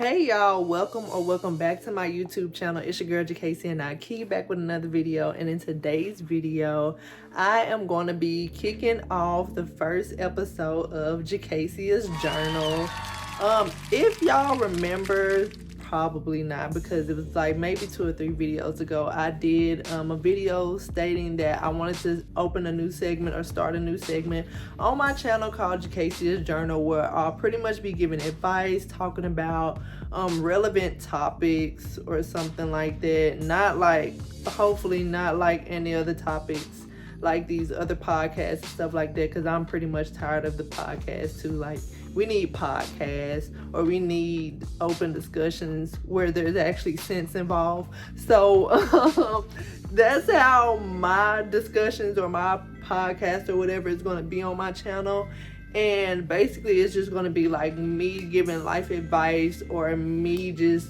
Hey y'all, welcome back to my YouTube channel. It's your girl Jacasia'S back with another video, and in today's video I am going to be kicking off the first episode of Jacasia'S journal. If y'all remember, probably not, because it was like maybe 2 or 3 videos ago, I did a video stating that I wanted to open a new segment or start a new segment on my channel called Jacasia'S journal, where I'll pretty much be giving advice, talking about relevant topics or something like that. Not like, hopefully not like any other topics like these other podcasts and stuff like that, because I'm pretty much tired of the podcast too. Like, we need podcasts, or we need open discussions where there's actually sense involved. So that's how my discussions or my podcast or whatever is going to be on my channel. And basically it's just going to be like me giving life advice, or me just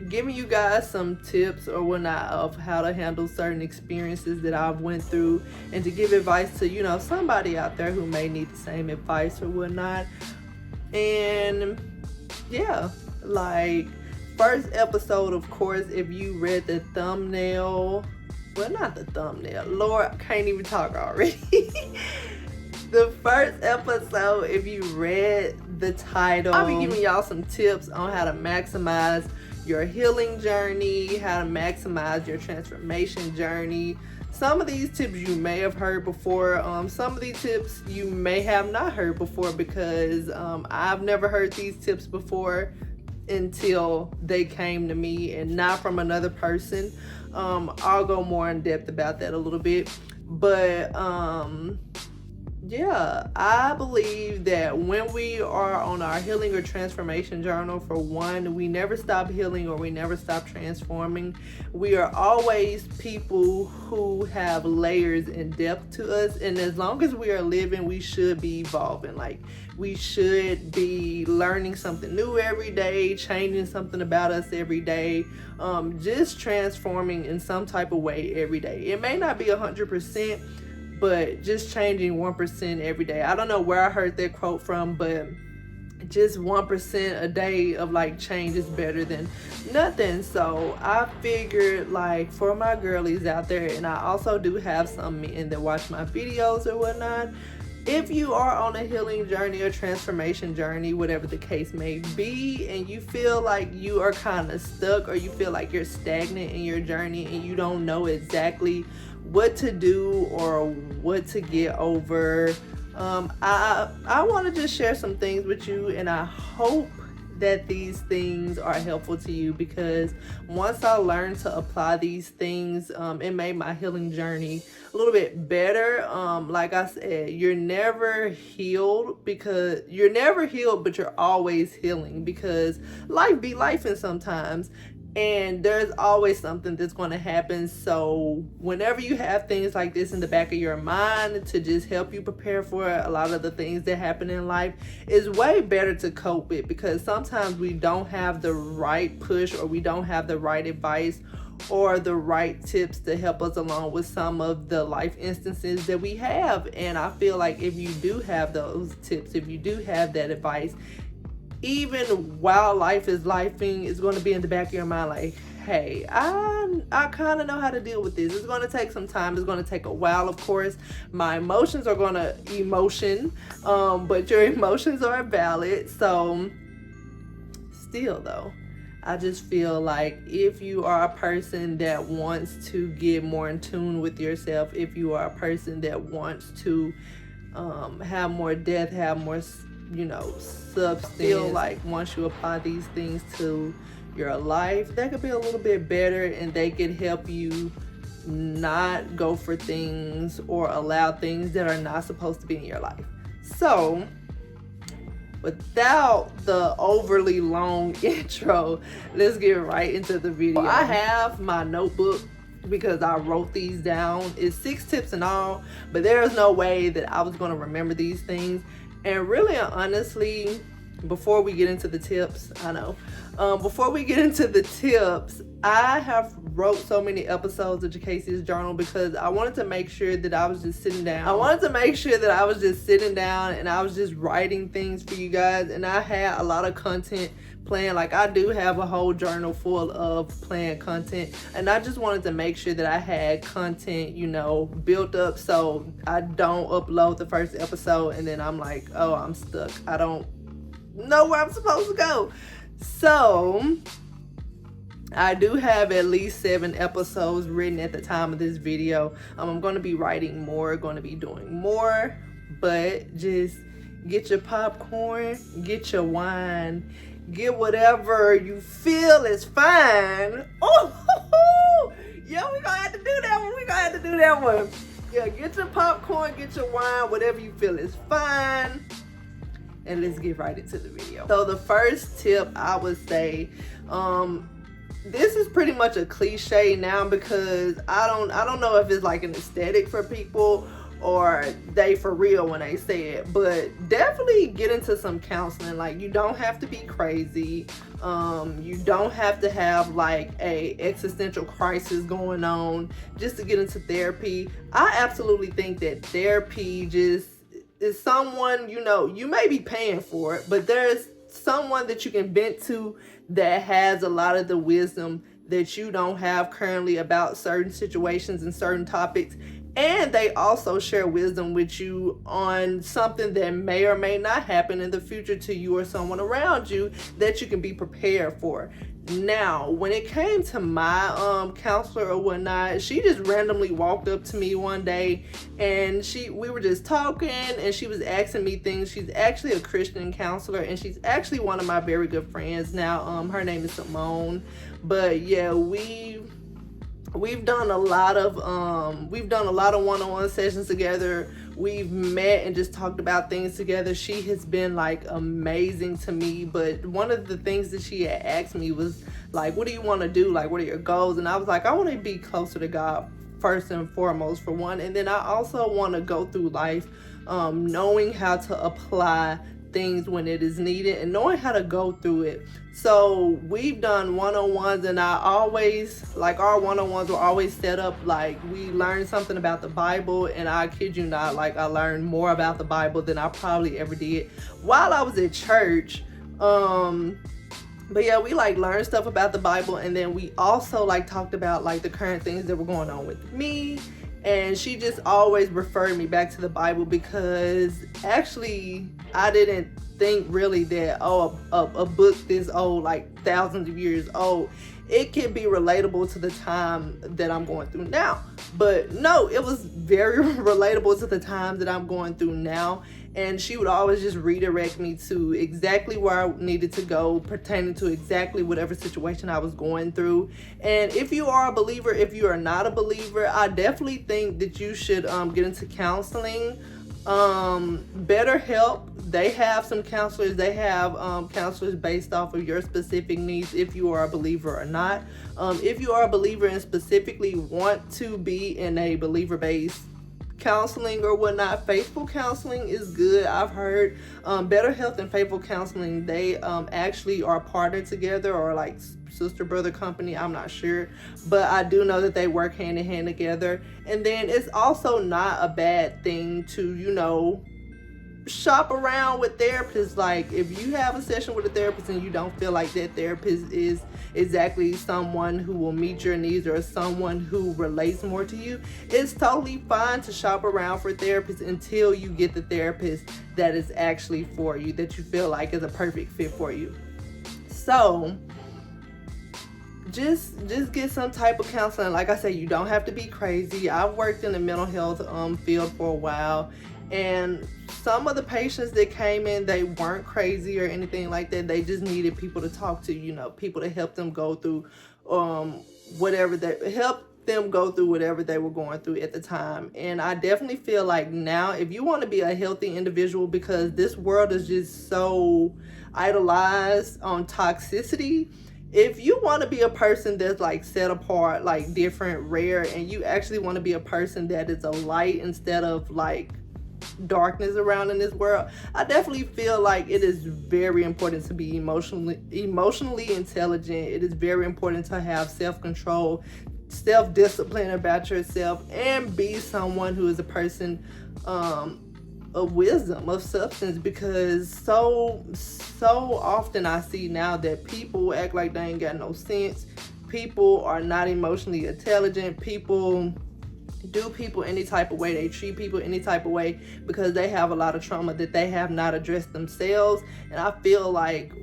giving you guys some tips or whatnot of how to handle certain experiences that I've went through, and to give advice to, you know, somebody out there who may need the same advice or whatnot. And yeah, like, first episode, of course, if you read the thumbnail, well, not the thumbnail, Lord, I can't even talk already. The first episode, if you read the title, I'll be giving y'all some tips on how to maximize your healing journey, how to maximize your transformation journey. Some of these tips you may have heard before. Some of these tips you may have not heard before, because I've never heard these tips before until they came to me and not from another person. I'll go more in depth about that a little bit. But yeah, I believe that when we are on our healing or transformation journal, for one, we never stop healing or we never stop transforming. We are always people who have layers and depth to us, and as long as we are living, we should be evolving. Like, we should be learning something new every day, changing something about us every day, just transforming in some type of way every day. It may not be 100%, but just changing 1% every day. I don't know where I heard that quote from, but just 1% a day of like change is better than nothing. So I figured, like, for my girlies out there, and I also do have some men that watch my videos or whatnot, if you are on a healing journey or transformation journey, whatever the case may be, and you feel like you are kind of stuck, or you feel like you're stagnant in your journey and you don't know exactly what to do or what to get over, I want to just share some things with you, and I hope that these things are helpful to you, because once I learned to apply these things, it made my healing journey a little bit better. Like I said, you're never healed, but you're always healing, because life be lifing sometimes, and there's always something that's going to happen. So whenever you have things like this in the back of your mind to just help you prepare for a lot of the things that happen in life, is way better to cope with, because sometimes we don't have the right push, or we don't have the right advice or the right tips to help us along with some of the life instances that we have. And I feel like if you do have those tips, if you do have that advice, even while life is lifing, it's going to be in the back of your mind like, hey, I kind of know how to deal with this. It's going to take some time. It's going to take a while. Of course, my emotions are going to emotion, but your emotions are valid. So still though, I just feel like if you are a person that wants to get more in tune with yourself, if you are a person that wants to have more depth, have more, you know, substance, feel like once you apply these things to your life, that could be a little bit better, and they could help you not go for things or allow things that are not supposed to be in your life. So without the overly long intro, let's get right into the video. I have my notebook because I wrote these down. It's 6 tips in all, but there's no way that I was going to remember these things. And really and honestly, before we get into the tips, before we get into the tips, I have wrote so many episodes of Jacasia'S journal because I wanted to make sure that I was just sitting down. I wanted to make sure that I was just sitting down and I was just writing things for you guys. And I had a lot of content planned. Like, I do have a whole journal full of planned content, and I just wanted to make sure that I had content, you know, built up, so I don't upload the first episode and then I'm like, oh, I'm stuck, I don't know where I'm supposed to go. So I do have at least 7 episodes written at the time of this video. I'm going to be writing more, going to be doing more, but just get your popcorn, get your wine, get whatever you feel is fine. Oh, yeah, we're going to have to do that one. Yeah, get your popcorn, get your wine, whatever you feel is fine. And let's get right into the video. So the first tip I would say, this is pretty much a cliche now, because I don't know if it's like an aesthetic for people or they for real when they say it, but definitely get into some counseling. Like, you don't have to be crazy. You don't have to have like a existential crisis going on just to get into therapy. I absolutely think that therapy just is someone, you know, you may be paying for it, but there's someone that you can vent to that has a lot of the wisdom that you don't have currently about certain situations and certain topics. And they also share wisdom with you on something that may or may not happen in the future to you or someone around you that you can be prepared for. Now, when it came to my counselor or whatnot, she just randomly walked up to me one day, and we were just talking, and she was asking me things. She's actually a Christian counselor, and she's actually one of my very good friends now. Her name is Simone. But yeah, we've done a lot of one-on-one sessions together. We've met and just talked about things together. She has been like amazing to me. But one of the things that she had asked me was like, what do you want to do? Like, what are your goals? And I was like, I want to be closer to God first and foremost, for one. And then I also want to go through life knowing how to apply things when it is needed and knowing how to go through it. So we've done one-on-ones, and I always, like, our one-on-ones were always set up like we learned something about the Bible, and I kid you not, like, I learned more about the Bible than I probably ever did while I was at church. But yeah, we like learned stuff about the Bible, and then we also like talked about like the current things that were going on with me. And she just always referred me back to the Bible, because actually I didn't think really that, a book this old, like thousands of years old, it can be relatable to the time that I'm going through now. But no, it was very relatable to the times that I'm going through now. And she would always just redirect me to exactly where I needed to go, pertaining to exactly whatever situation I was going through. And if you are a believer, if you are not a believer, I definitely think that you should get into counseling. BetterHelp, they have some counselors. They have counselors based off of your specific needs, if you are a believer or not. If you are a believer and specifically want to be in a believer-based counseling or whatnot, faithful counseling is good. I've heard BetterHelp and faithful counseling, they actually are partnered together, or like sister brother company, I'm not sure, but I do know that they work hand in hand together. And then it's also not a bad thing to, you know, shop around with therapists. Like, if you have a session with a therapist and you don't feel like that therapist is exactly someone who will meet your needs or someone who relates more to you, it's totally fine to shop around for therapists until you get the therapist that is actually for you, that you feel like is a perfect fit for you. So just get some type of counseling. Like I said, you don't have to be crazy. I've worked in the mental health field for a while, and some of the patients that came in, they weren't crazy or anything like that. They just needed people to talk to, you know, people to help them go through whatever they were going through at the time. And I definitely feel like now, if you want to be a healthy individual, because this world is just so idolized on toxicity, if you want to be a person that's like set apart, like different, rare, and you actually want to be a person that is a light instead of like darkness around in this world, I definitely feel like it is very important to be emotionally intelligent. It is very important to have self-control, self-discipline about yourself, and be someone who is a person of wisdom, of substance, because so often I see now that people act like they ain't got no sense. People are not emotionally intelligent. People do people any type of way. They treat people any type of way because they have a lot of trauma that they have not addressed themselves. And I feel like,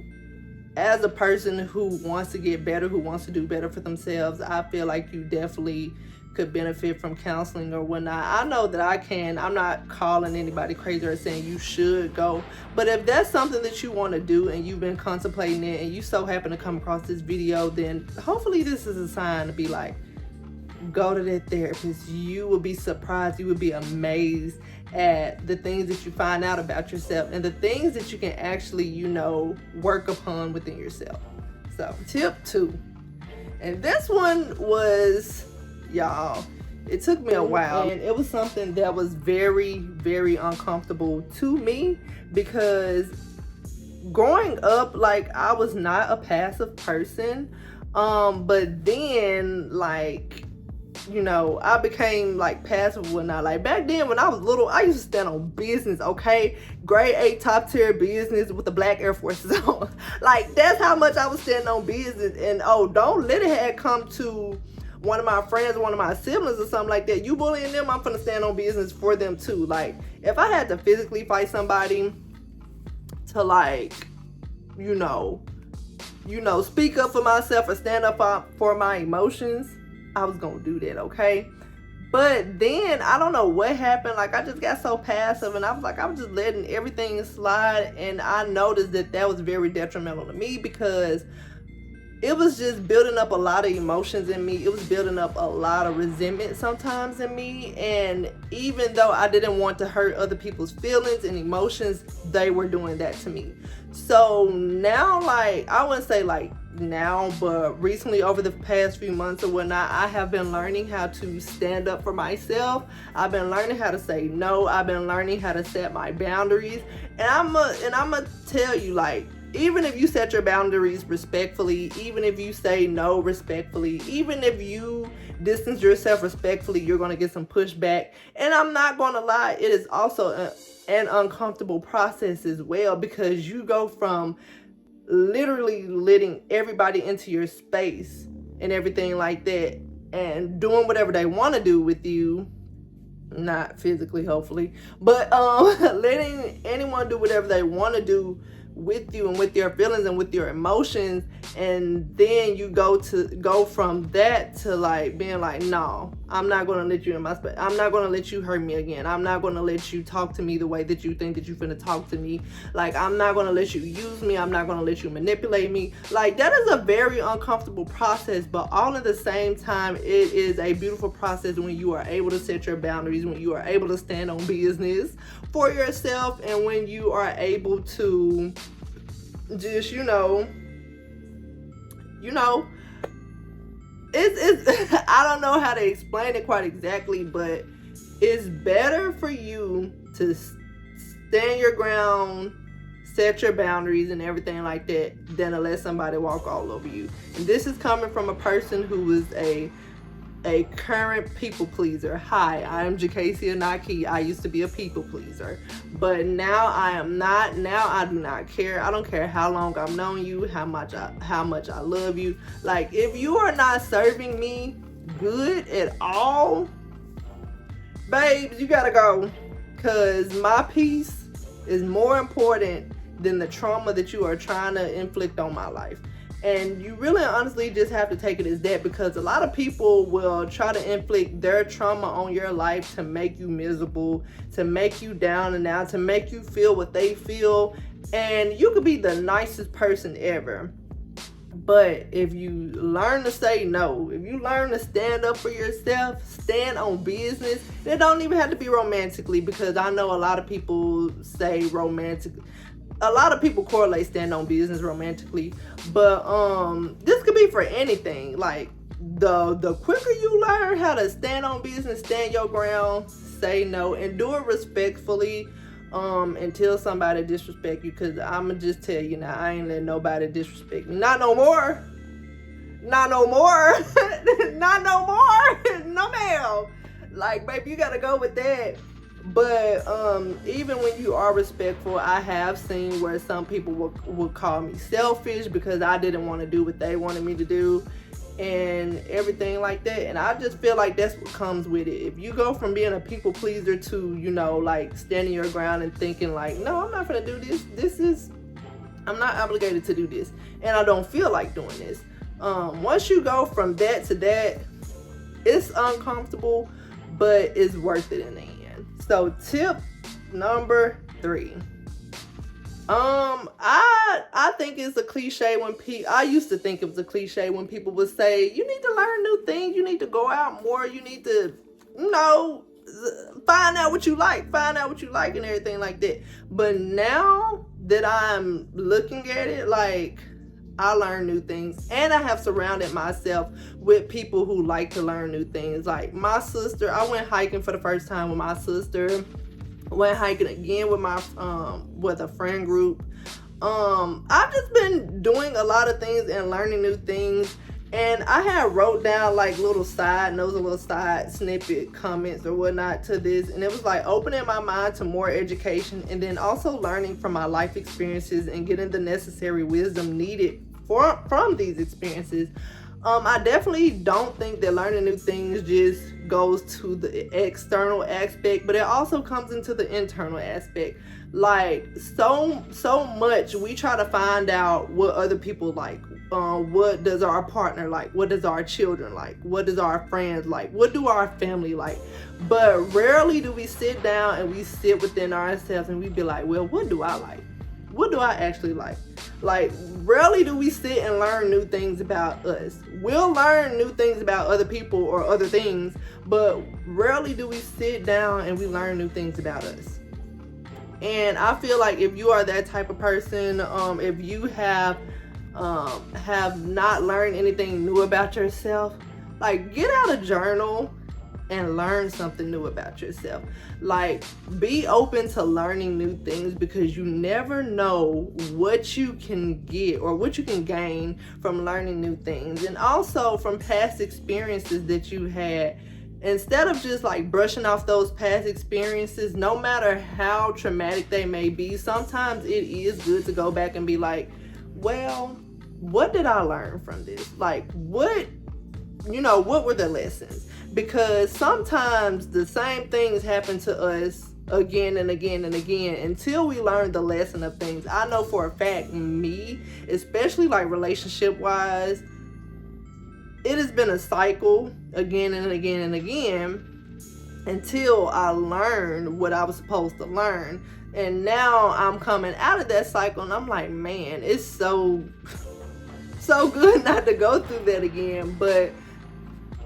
as a person who wants to get better, who wants to do better for themselves, I feel like you definitely could benefit from counseling or whatnot. I know that I can. I'm not calling anybody crazy or saying you should go, but if that's something that you want to do and you've been contemplating it and you so happen to come across this video, then hopefully this is a sign to be like, go to that therapist. You will be surprised, you will be amazed at the things that you find out about yourself and the things that you can actually, you know, work upon within yourself. So tip 2, and this one was, y'all, it took me a while, and it was something that was very, very uncomfortable to me, because growing up, like, I was not a passive person, but then, like, you know, I became like passive when I, like, back then when I was little, I used to stand on business, okay? Grade 8 top tier business with the black Air Forces on. Like, that's how much I was standing on business. And oh, don't let it have come to one of my friends, one of my siblings or something like that. You bullying them, I'm gonna stand on business for them too. Like, if I had to physically fight somebody to, like, you know, speak up for myself or stand up for my emotions, I was gonna do that, okay? But then I don't know what happened. Like, I just got so passive, and I was just letting everything slide, and I noticed that was very detrimental to me, because it was just building up a lot of emotions in me. It was building up a lot of resentment sometimes in me, and even though I didn't want to hurt other people's feelings and emotions, they were doing that to me. So now, like, I wouldn't say like now, but recently, over the past few months or whatnot, I have been learning how to stand up for myself. I've been learning how to say no. I've been learning how to set my boundaries, and I'm gonna tell you, like, even if you set your boundaries respectfully, even if you say no respectfully, even if you distance yourself respectfully, you're gonna get some pushback. And I'm not gonna lie, it is also an uncomfortable process as well, because you go from literally letting everybody into your space and everything like that, and doing whatever they want to do with you, not physically, hopefully, but letting anyone do whatever they want to do with you and with your feelings and with your emotions, and then you go from that to, like, being like, no, I'm not going to let you in my space. I'm not going to let you hurt me again. I'm not going to let you talk to me the way that you think that you're finna talk to me. Like, I'm not going to let you use me. I'm not going to let you manipulate me. Like, that is a very uncomfortable process, but all at the same time, it is a beautiful process when you are able to set your boundaries, when you are able to stand on business for yourself, and when you are able to just, you know, it's I don't know how to explain it quite exactly, but it's better for you to stand your ground, set your boundaries and everything like that, than to let somebody walk all over you. And this is coming from a person who is a current people pleaser. Hi, I'm Jacasia'S. I used to be a people pleaser, but now I am not. Now I do not care. I don't care how long I've known you, how much I love you. Like, if you are not serving me good at all, babes, you gotta go, because my peace is more important than the trauma that you are trying to inflict on my life. And you really honestly just have to take it as that, because a lot of people will try to inflict their trauma on your life to make you miserable, to make you down and out, to make you feel what they feel. And you could be the nicest person ever, but if you learn to say no, if you learn to stand up for yourself, stand on business, it don't even have to be romantically, because I know a lot of people say romantic. A lot of people correlate stand on business romantically, but this could be for anything. Like, the quicker you learn how to stand on business, stand your ground, say no, and do it respectfully, until somebody disrespect you. Because I'ma just tell you now, I ain't letting nobody disrespect me. Not no more. Not no more. Not no more. No, ma'am. Like, baby, you gotta go with that. But even when you are respectful, I have seen where some people would call me selfish because I didn't want to do what they wanted me to do and everything like that. And I just feel like that's what comes with it. If you go from being a people pleaser to, you know, like standing your ground and thinking like, no, I'm not gonna do this. I'm not obligated to do this, and I don't feel like doing this. Once you go from that to that, it's uncomfortable, but it's worth it in the end. So tip number 3. I think it's a cliche when I used to think it was a cliche when people would say, you need to learn new things, you need to go out more, you need to, you know, find out what you like and everything like that. But now that I'm looking at it, like, I learn new things, and I have surrounded myself with people who like to learn new things. Like my sister, I went hiking for the first time with my sister, went hiking again with my with a friend group. I've just been doing a lot of things and learning new things, and I had wrote down like little side snippet comments or whatnot to this, and it was like opening my mind to more education, and then also learning from my life experiences and getting the necessary wisdom needed from these experiences. I definitely don't think that learning new things just goes to the external aspect, but it also comes into the internal aspect. Like so much we try to find out what other people like. What does our partner like? What does our children like? What does our friends like? What do our family like? But rarely do we sit down and we sit within ourselves and we be like, well, what do I like? What do I actually like? Like, rarely do we sit and learn new things about us. We'll learn new things about other people or other things, but rarely do we sit down and we learn new things about us. And I feel like if you are that type of person, if you have not learned anything new about yourself, like, get out a journal and learn something new about yourself. Like, be open to learning new things, because you never know what you can get or what you can gain from learning new things. And also from past experiences that you had, instead of just like brushing off those past experiences, no matter how traumatic they may be, sometimes it is good to go back and be like, well, what did I learn from this? Like, what were the lessons? Because sometimes the same things happen to us again and again and again until we learn the lesson of things. I know for a fact, me, especially like relationship wise, it has been a cycle again and again and again until I learned what I was supposed to learn. And now I'm coming out of that cycle and I'm like, man, it's so good not to go through that again.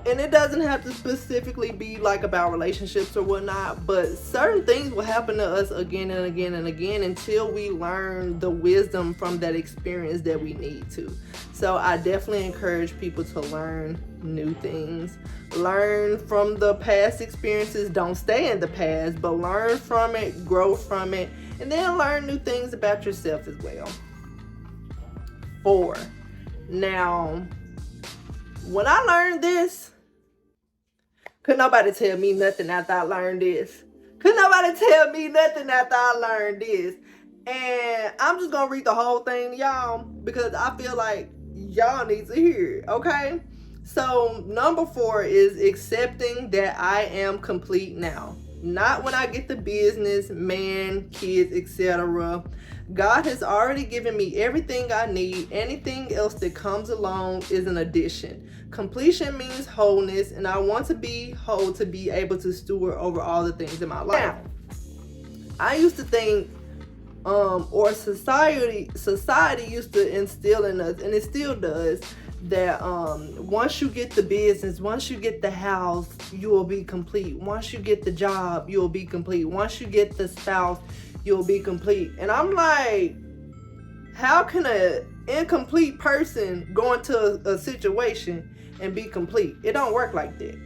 And it doesn't have to specifically be like about relationships or whatnot, but certain things will happen to us again and again and again until we learn the wisdom from that experience that we need to. So I definitely encourage people to learn new things. Learn from the past experiences. Don't stay in the past, but learn from it, grow from it, and then learn new things about yourself as well. 4. Now, when I learned this, could nobody tell me nothing after I learned this. And I'm just going to read the whole thing to y'all because I feel like y'all need to hear it, okay? So, number 4 is accepting that I am complete now. Not when I get the business, man, kids, etc. God has already given me everything I need. Anything else that comes along is an addition. Completion means wholeness, and I want to be whole to be able to steward over all the things in my life. Now, I used to think, or society used to instill in us, and it still does, that once you get the business, once you get the house, you will be complete. Once you get the job, you'll be complete. Once you get the spouse, you'll be complete. And I'm like, how can an incomplete person go into a situation and be complete? It don't work like that.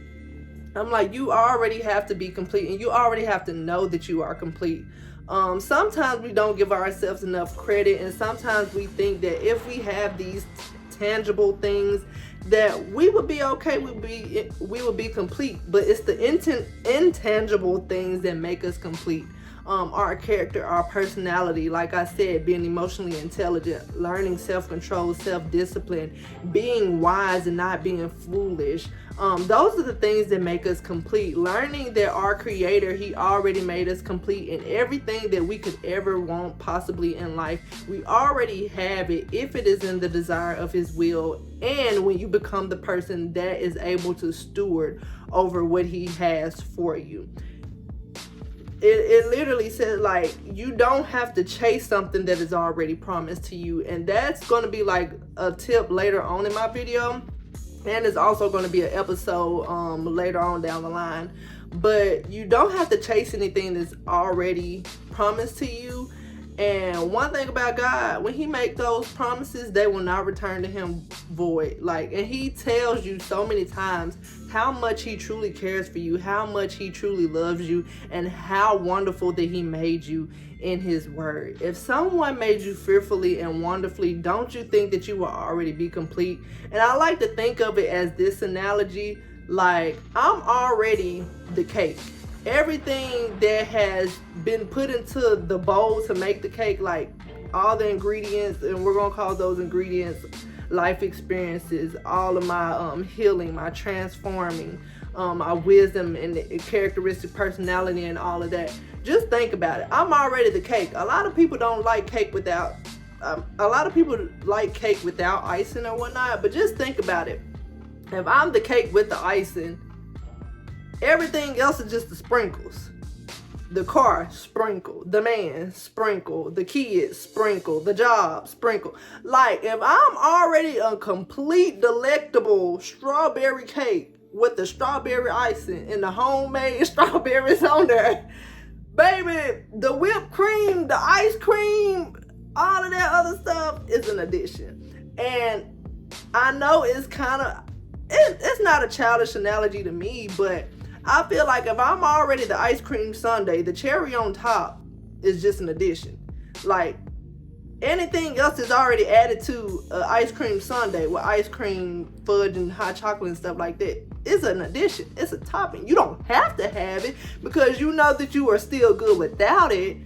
I'm like, you already have to be complete, and you already have to know that you are complete. Sometimes we don't give ourselves enough credit, and sometimes we think that if we have these tangible things that we would be okay, we would be complete. But it's the intangible things that make us complete. Our character, our personality, like I said, being emotionally intelligent, learning self-control, self-discipline, being wise and not being foolish. Those are the things that make us complete. Learning that our creator, he already made us complete in everything that we could ever want possibly in life. We already have it if it is in the desire of his will, and when you become the person that is able to steward over what he has for you. It literally says, like, you don't have to chase something that is already promised to you. And that's going to be like a tip later on in my video, and it's also going to be an episode later on down the line. But you don't have to chase anything that's already promised to you. And one thing about God, when he make those promises, they will not return to him void. Like, and he tells you so many times how much he truly cares for you, how much he truly loves you, and how wonderful that he made you in his word. If someone made you fearfully and wonderfully, don't you think that you will already be complete? And I like to think of it as this analogy, like, I'm already the cake. Everything that has been put into the bowl to make the cake, like all the ingredients, and we're gonna call those ingredients life experiences, all of my healing, my transforming, my wisdom and characteristic personality and all of that. Just think about it. I'm already the cake. A lot of people don't like cake without a lot of people like cake without icing or whatnot, but just think about it. If I'm the cake with the icing, everything else is just the sprinkles. The car, sprinkle. The man, sprinkle. The kids, sprinkle. The job, sprinkle. Like, if I'm already a complete delectable strawberry cake with the strawberry icing and the homemade strawberries on there, baby, the whipped cream, the ice cream, all of that other stuff is an addition. And I know it's kind of, it's not a childish analogy to me, but I feel like if I'm already the ice cream sundae, the cherry on top is just an addition. Like, anything else is already added to an ice cream sundae with ice cream, fudge, and hot chocolate and stuff like that. It's an addition. It's a topping. You don't have to have it because you know that you are still good without it.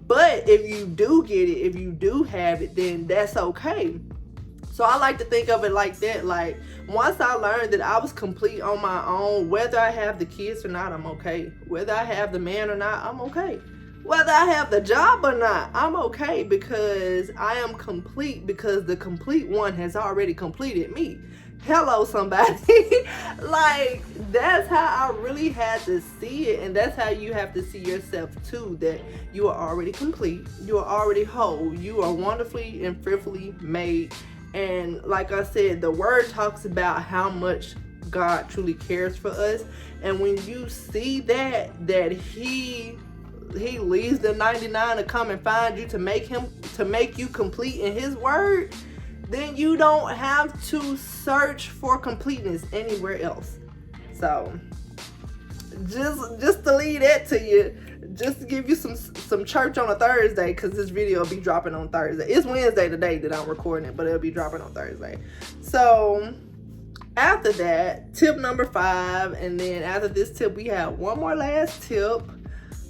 But if you do get it, if you do have it, then that's okay. So I like to think of it like that. Like, once I learned that I was complete on my own, whether I have the kids or not, I'm okay. Whether I have the man or not, I'm okay. Whether I have the job or not, I'm okay, because I am complete, because the complete one has already completed me. Hello, somebody. Like, that's how I really had to see it, and that's how you have to see yourself too, that you are already complete, you are already whole, you are wonderfully and fearfully made. And like I said, the word talks about how much God truly cares for us. And when you see that he leaves the 99 to come and find you, to make you complete in his word, then you don't have to search for completeness anywhere else. So just to leave that to you, just to give you some church on a Thursday, because this video will be dropping on Thursday. It's Wednesday today that I'm recording it, but it'll be dropping on Thursday. So after that, tip number 5, and then after this tip, we have one more last tip.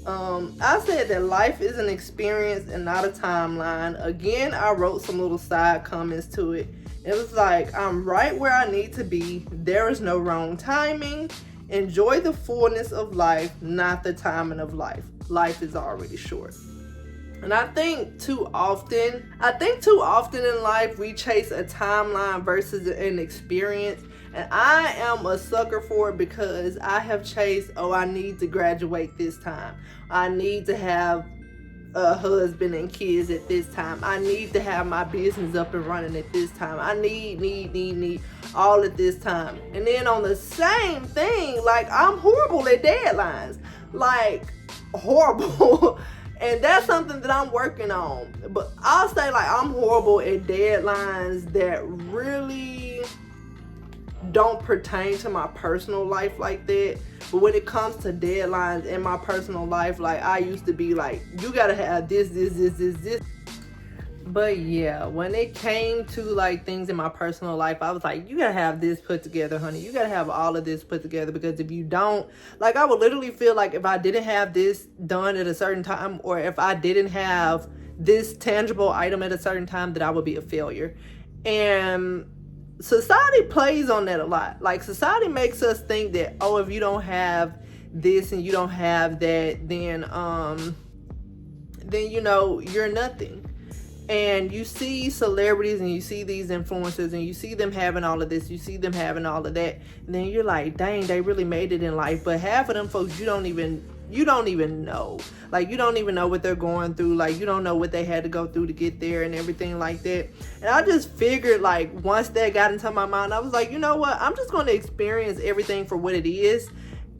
I said that life is an experience and not a timeline. Again, I wrote some little side comments to it. It was like, I'm right where I need to be. There is no wrong timing. Enjoy the fullness of life, not the timing of life. Life is already short. And I think too often in life we chase a timeline versus an experience. And I am a sucker for it, because I have chased, I need to graduate this time. I need to have a husband and kids at this time. I need to have my business up and running at this time. I need all at this time. And then on the same thing, like, I'm horrible at deadlines. Like, horrible. And that's something that I'm working on. But I'll say, like, I'm horrible at deadlines that really don't pertain to my personal life like that. But when it comes to deadlines in my personal life, like, I used to be like, you gotta have this. But yeah, when it came to like things in my personal life, I was like, you gotta have this put together, honey. You gotta have all of this put together, because if you don't, like, I would literally feel like if I didn't have this done at a certain time, or if I didn't have this tangible item at a certain time, that I would be a failure. And society plays on that a lot. Like, society makes us think that, oh, if you don't have this and you don't have that, then you know, you're nothing. And you see celebrities and you see these influencers and you see them having all of this, you see them having all of that, and then you're like, dang, they really made it in life. But half of them folks, you don't even know. Like, you don't even know what they're going through. Like, you don't know what they had to go through to get there and everything like that. And I just figured, like, once that got into my mind, I was like, you know what, I'm just going to experience everything for what it is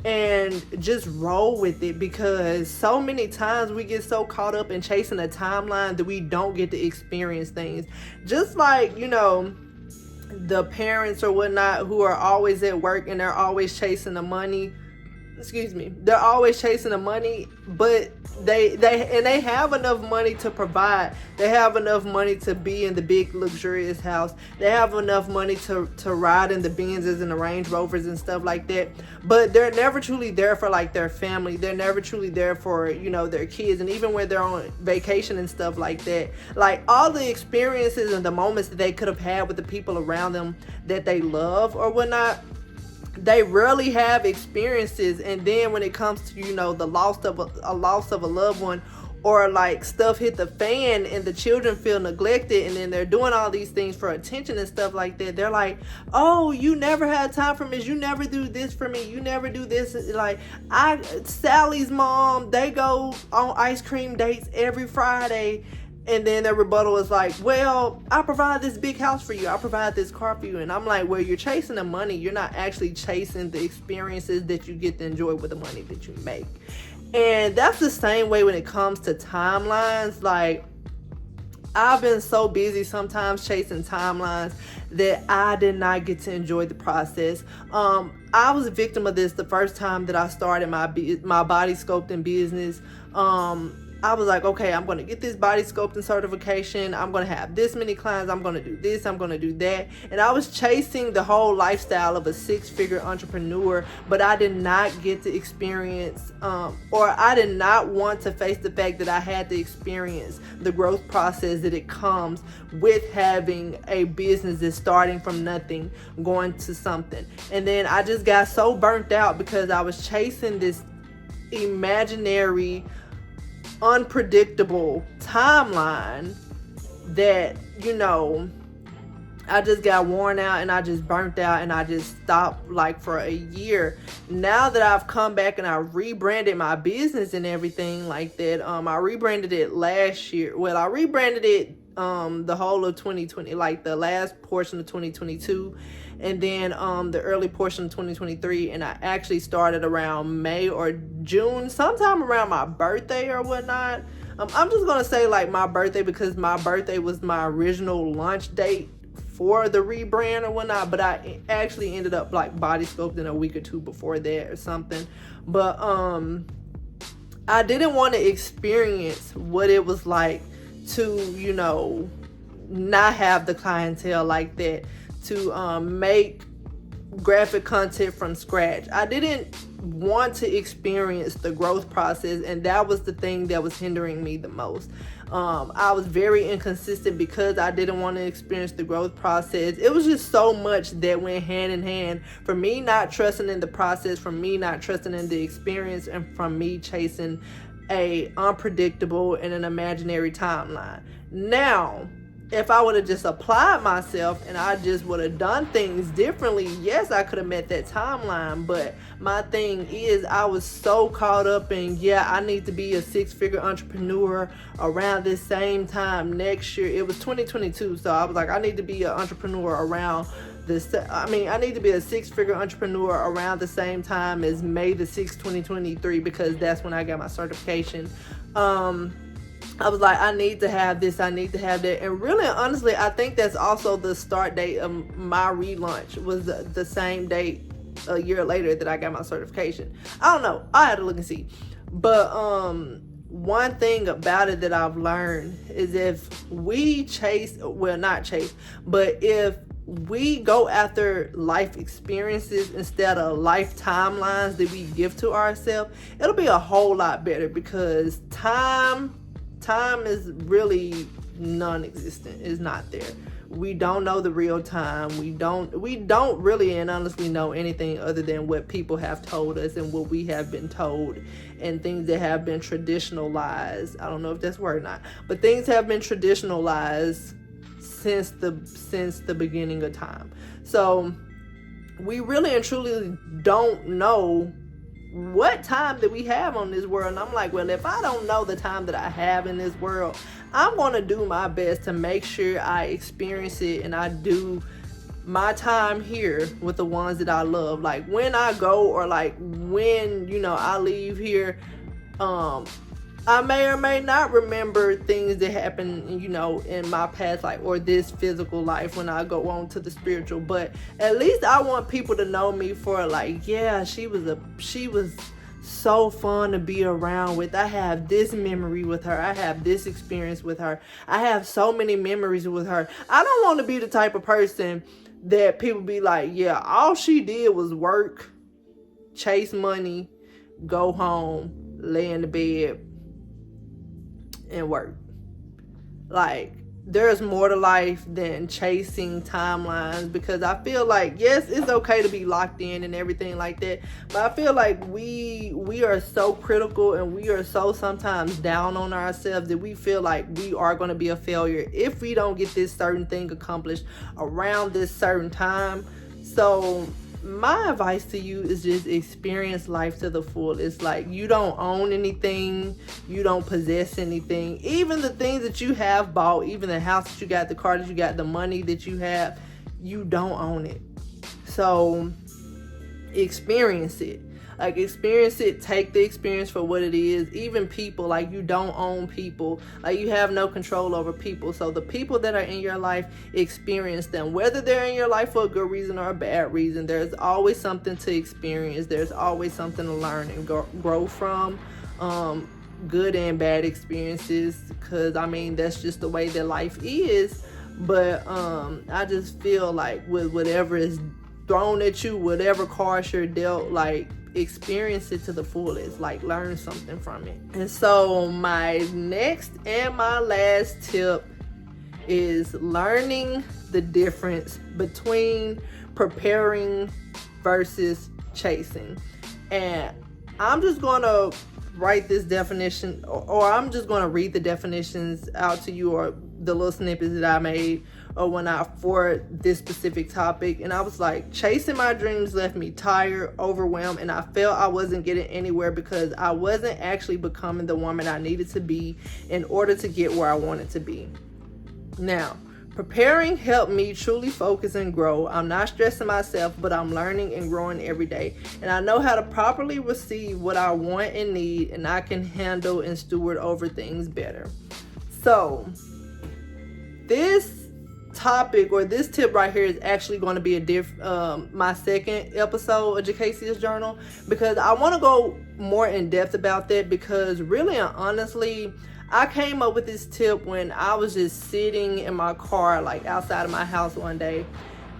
and just roll with it, because so many times we get so caught up in chasing a timeline that we don't get to experience things. Just like, you know, the parents or whatnot who are always at work and they're always chasing the money. They're always chasing the money, but they have enough money to provide. They have enough money to be in the big luxurious house. They have enough money to ride in the Benzes and the Range Rovers and stuff like that. But they're never truly there for like their family. They're never truly there for, you know, their kids. And even when they're on vacation and stuff like that, like all the experiences and the moments that they could have had with the people around them that they love or whatnot, they rarely have experiences. And then when it comes to, you know, the loss of a loved one, or like stuff hit the fan and the children feel neglected, and then they're doing all these things for attention and stuff like that, they're like, oh, you never had time for me, you never do this for me, you never do this. Like, Sally's mom, they go on ice cream dates every Friday. And then their rebuttal is like, well, I provide this big house for you, I provide this car for you. And I'm like, well, you're chasing the money. You're not actually chasing the experiences that you get to enjoy with the money that you make. And that's the same way when it comes to timelines. Like, I've been so busy sometimes chasing timelines that I did not get to enjoy the process. I was a victim of this the first time that I started my body sculpting business. I was like, okay, I'm going to get this body sculpting certification. I'm going to have this many clients. I'm going to do this. I'm going to do that. And I was chasing the whole lifestyle of a six-figure entrepreneur, but I did not get to experience, or I did not want to face the fact that I had to experience the growth process that it comes with having a business that's starting from nothing, going to something. And then I just got so burnt out because I was chasing this imaginary, unpredictable timeline that, you know, I just got worn out and I just burnt out and I just stopped like for a year. Now that I've come back and I rebranded my business and everything like that, I rebranded it last year. Well, I rebranded it the whole of 2020, like the last portion of 2022, and then the early portion of 2023. And I actually started around May or June, sometime around my birthday or whatnot. I'm just gonna say like my birthday, because my birthday was my original launch date for the rebrand or whatnot, but I actually ended up like body sculpting a week or two before that or something. But I didn't want to experience what it was like to, you know, not have the clientele like that, to make graphic content from scratch. I didn't want to experience the growth process, and that was the thing that was hindering me the most. I was very inconsistent because I didn't want to experience the growth process. It was just so much that went hand in hand, for me not trusting in the process, from me not trusting in the experience, and from me chasing a unpredictable and an imaginary timeline. Now, if I would have just applied myself and I just would have done things differently, yes, I could have met that timeline. But my thing is, I was so caught up in, I need to be a six-figure entrepreneur around this same time next year. It was 2022, so I was like, I need to be an entrepreneur around this. I need to be a six-figure entrepreneur around the same time as May the 6th, 2023, because that's when I got my certification. I was like, I need to have this, I need to have that. And really, honestly, I think that's also the start date of my relaunch, was the same date a year later that I got my certification. I don't know. I had to look and see. But one thing about it that I've learned is if we chase, well, not chase, but if we go after life experiences instead of life timelines that we give to ourselves, it'll be a whole lot better, because time is really non-existent. It's not there. We don't know the real time. We don't really and honestly know anything other than what people have told us and what we have been told, and things that have been traditionalized. I don't know if that's a word or not, but things have been traditionalized since the beginning of time. So we really and truly don't know what time that we have on this world. And I'm like, well, if I don't know the time that I have in this world, I'm going to do my best to make sure I experience it and I do my time here with the ones that I love. Like when I go, or like when, I leave here, I may or may not remember things that happened, in my past life or this physical life when I go on to the spiritual. But at least I want people to know me for like, yeah, she was so fun to be around with. I have this memory with her. I have this experience with her. I have so many memories with her. I don't want to be the type of person that people be like, yeah, all she did was work, chase money, go home, lay in the bed, and work. Like, there's more to life than chasing timelines, because I feel like, yes, it's okay to be locked in and everything like that, but I feel like we are so critical and we are so sometimes down on ourselves that we feel like we are going to be a failure if we don't get this certain thing accomplished around this certain time. So my advice to you is just experience life to the full. It's like, you don't own anything, you don't possess anything. Even the things that you have bought, even the house that you got, the car that you got, the money that you have, you don't own it. So experience it. Like, experience it. Take the experience for what it is. Even people, like, you don't own people. Like, you have no control over people. So the people that are in your life, experience them. Whether they're in your life for a good reason or a bad reason, there's always something to experience. There's always something to learn and grow from. Good and bad experiences, because I mean, that's just the way that life is. But I just feel like with whatever is thrown at you, whatever cards you're dealt, like, experience it to the fullest. Like, learn something from it. And so my next and my last tip is learning the difference between preparing versus chasing. And I'm just going to write this definition, or I'm just going to read the definitions out to you, or the little snippets that I made for this specific topic. And I was like, chasing my dreams left me tired, overwhelmed, and I felt I wasn't getting anywhere because I wasn't actually becoming the woman I needed to be in order to get where I wanted to be. Now, preparing helped me truly focus and grow. I'm not stressing myself, but I'm learning and growing every day. And I know how to properly receive what I want and need, and I can handle and steward over things better. So, this topic, or this tip right here, is actually going to be my second episode of Jacasia'S journal, because I want to go more in depth about that. Because really and honestly, I came up with this tip when I was just sitting in my car, like outside of my house one day,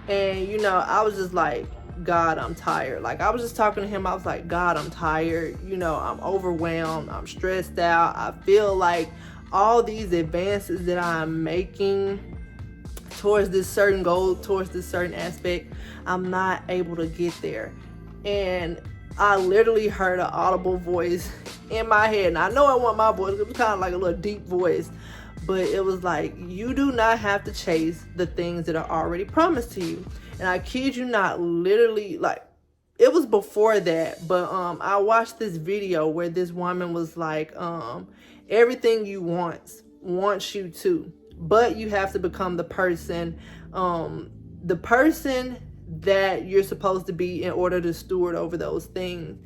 and I was just like, God, I'm tired. Like, I was just talking to him. I was like, God, I'm tired. I'm overwhelmed. I'm stressed out. I feel like all these advances that I'm making towards this certain goal, towards this certain aspect, I'm not able to get there. And I literally heard an audible voice in my head. And I know it wasn't my voice. It was kind of like a little deep voice. But it was like, you do not have to chase the things that are already promised to you. And I kid you not, literally, like, it was before that. But I watched this video where this woman was like, everything you wants you to. But you have to become the person that you're supposed to be in order to steward over those things.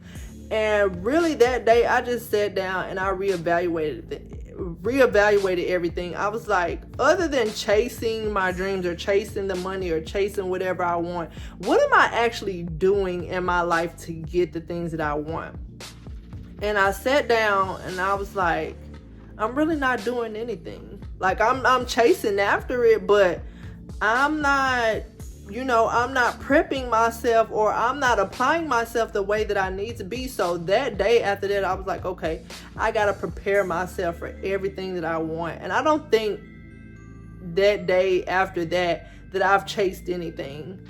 And really, that day, I just sat down and I reevaluated everything. I was like, other than chasing my dreams or chasing the money or chasing whatever I want, what am I actually doing in my life to get the things that I want? And I sat down and I was like, I'm really not doing anything. Like I'm chasing after it, but I'm not, I'm not prepping myself, or I'm not applying myself the way that I need to be. So that day after that, I was like, okay, I got to prepare myself for everything that I want. And I don't think that day after that I've chased anything.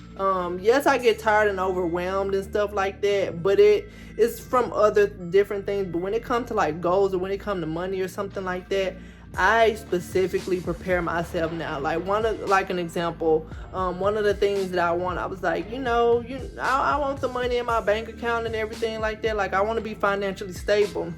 Yes, I get tired and overwhelmed and stuff like that, but it's from other different things. But when it comes to like goals, or when it comes to money or something like that, I specifically prepare myself now. Like an example, one of the things that I want, I was like, I want the money in my bank account and everything like that. Like I want to be financially stable.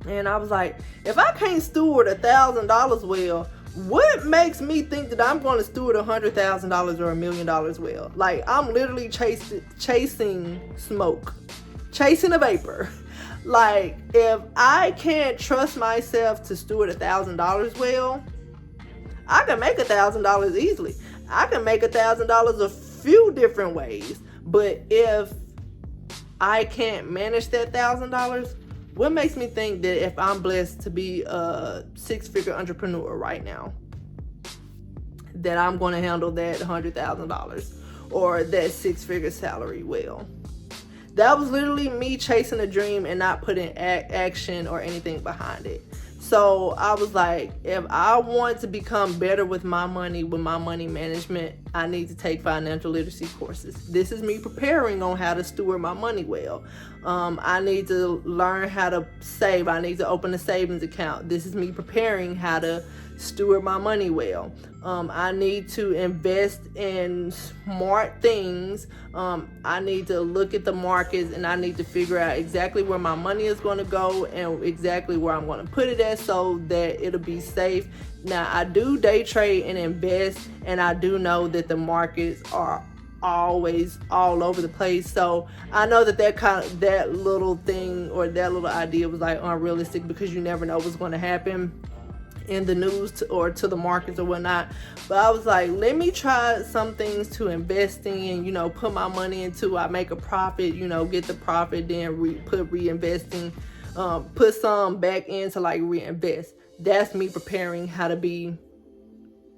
And I was like, if I can't steward $1,000 well, what makes me think that I'm going to steward $100,000 or $1 million well? Like I'm literally chasing smoke, chasing a vapor. Like if I can't trust myself to steward $1,000 well, I can make $1,000 easily. I can make $1,000 a few different ways. But if I can't manage that $1,000, what makes me think that if I'm blessed to be a 6-figure entrepreneur right now, that I'm going to handle that $100,000 or that 6-figure salary well? That was literally me chasing a dream and not putting action or anything behind it. So I was like, if I want to become better with my money management, I need to take financial literacy courses. This is me preparing on how to steward my money well. I need to learn how to save. I need to open a savings account. This is me preparing how to steward my money well. I need to invest in smart things. I need to look at the markets, and I need to figure out exactly where my money is going to go and exactly where I'm going to put it at so that it'll be safe. Now, I do day trade and invest, and I do know that the markets are always all over the place. So I know that little thing or that little idea was like unrealistic, because you never know what's going to happen in the news or to the markets or whatnot. But I was like, let me try some things to invest in, put my money into. I make a profit, get the profit, then reinvesting, put some back in to like reinvest. That's me preparing how to be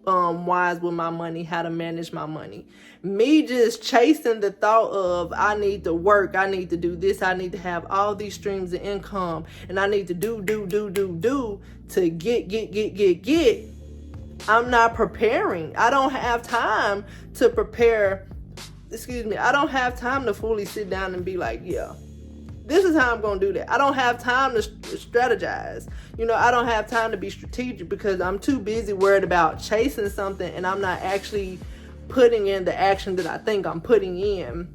wise with my money, how to manage my money. Me just chasing the thought of I need to work, I need to do this, I need to have all these streams of income, and I need to do to get. I'm not preparing. I don't have time to prepare. I don't have time to fully sit down and be like, yeah, this is how I'm going to do that. I don't have time to strategize. I don't have time to be strategic, because I'm too busy worried about chasing something, and I'm not actually putting in the action that I think I'm putting in.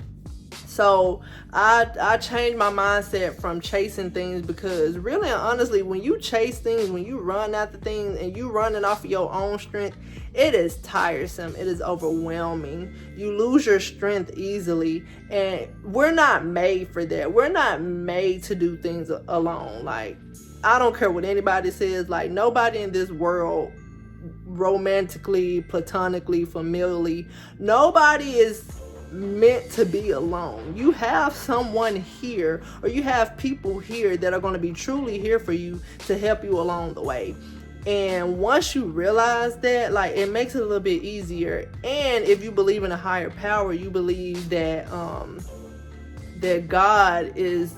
So I changed my mindset from chasing things, because really and honestly, when you chase things, when you run after things and you running off of your own strength, it is tiresome. It is overwhelming. You lose your strength easily, and we're not made for that. We're not made to do things alone. Like, I don't care what anybody says. Like, nobody in this world, romantically, platonically, familially, nobody is meant to be alone. You have someone here, or you have people here that are going to be truly here for you to help you along the way. And once you realize that, like, it makes it a little bit easier. And if you believe in a higher power, you believe that that God is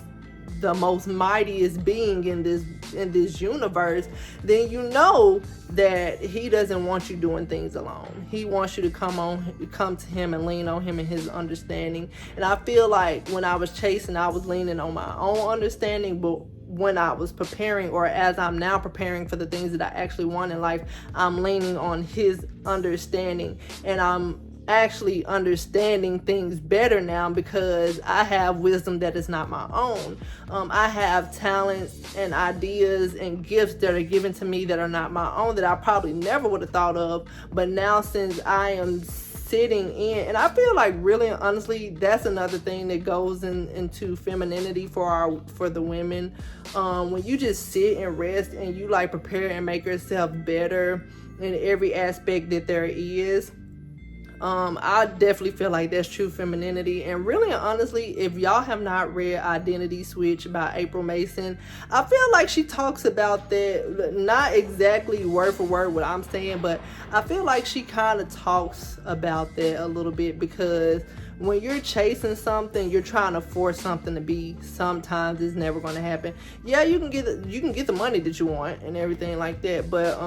the most mightiest being in this universe, then you know that he doesn't want you doing things alone. He wants you to come to him and lean on him and his understanding. And I feel like when I was chasing, I was leaning on my own understanding, but when I was preparing, or as I'm now preparing for the things that I actually want in life, I'm leaning on his understanding, and I'm actually understanding things better now, because I have wisdom that is not my own. I have talents and ideas and gifts that are given to me that are not my own, that I probably never would have thought of. But now, since I am sitting in, and I feel like really honestly, that's another thing that goes into femininity for the women. When you just sit and rest and you like prepare and make yourself better in every aspect that there is, I definitely feel like that's true femininity. And really and honestly, if y'all have not read Identity Switch by April Mason, I feel like she talks about that, not exactly word for word what I'm saying, but I feel like she kind of talks about that a little bit, because when you're chasing something, you're trying to force something to be. Sometimes it's never going to happen. Yeah, you can get the money that you want and everything like that, but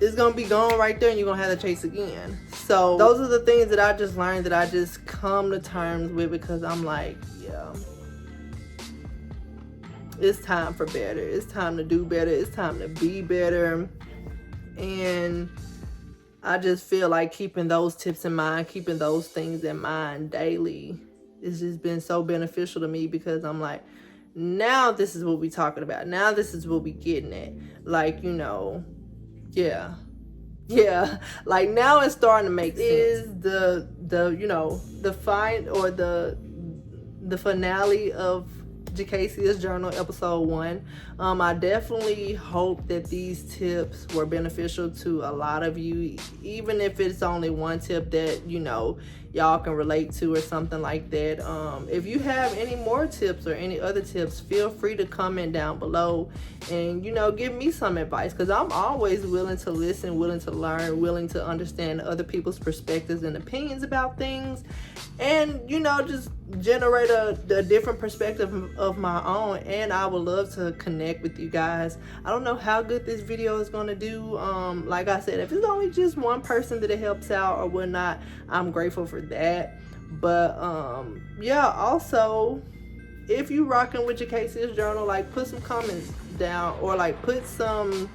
it's gonna be gone right there, and you're gonna have to chase again. So those are the things that I just learned, that I just come to terms with, because I'm like, yeah, it's time for better. It's time to do better. It's time to be better. And I just feel like keeping those tips in mind, keeping those things in mind daily, it's just been so beneficial to me, because I'm like, now this is what we talking about. Now this is what we getting at. Like, yeah, like now it's starting to make sense. Is the finale of Jacasia'S journal, episode 1. I definitely hope that these tips were beneficial to a lot of you, even if it's only one tip that y'all can relate to or something like that. If you have any more tips or any other tips, feel free to comment down below and give me some advice, because I'm always willing to listen, willing to learn, willing to understand other people's perspectives and opinions about things, and just generate a different perspective of my own. And I would love to connect with you guys. I don't know how good this video is going to do. Like I said, if it's only just one person that it helps out or whatnot, I'm grateful for that. But yeah, also, if you rocking with Jacasia'S journal, like, put some comments down, or like put some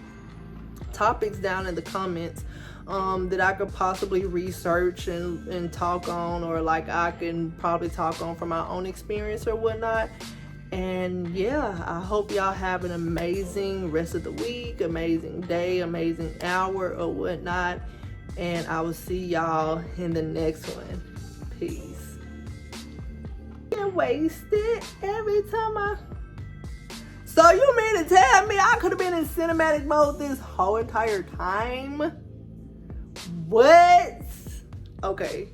topics down in the comments that I could possibly research and talk on, or like I can probably talk on from my own experience or whatnot. And yeah, I hope y'all have an amazing rest of the week, amazing day, amazing hour or whatnot. And I will see y'all in the next one. Peace. Been wasted every time So you mean to tell me I could have been in cinematic mode this whole entire time? What? Okay.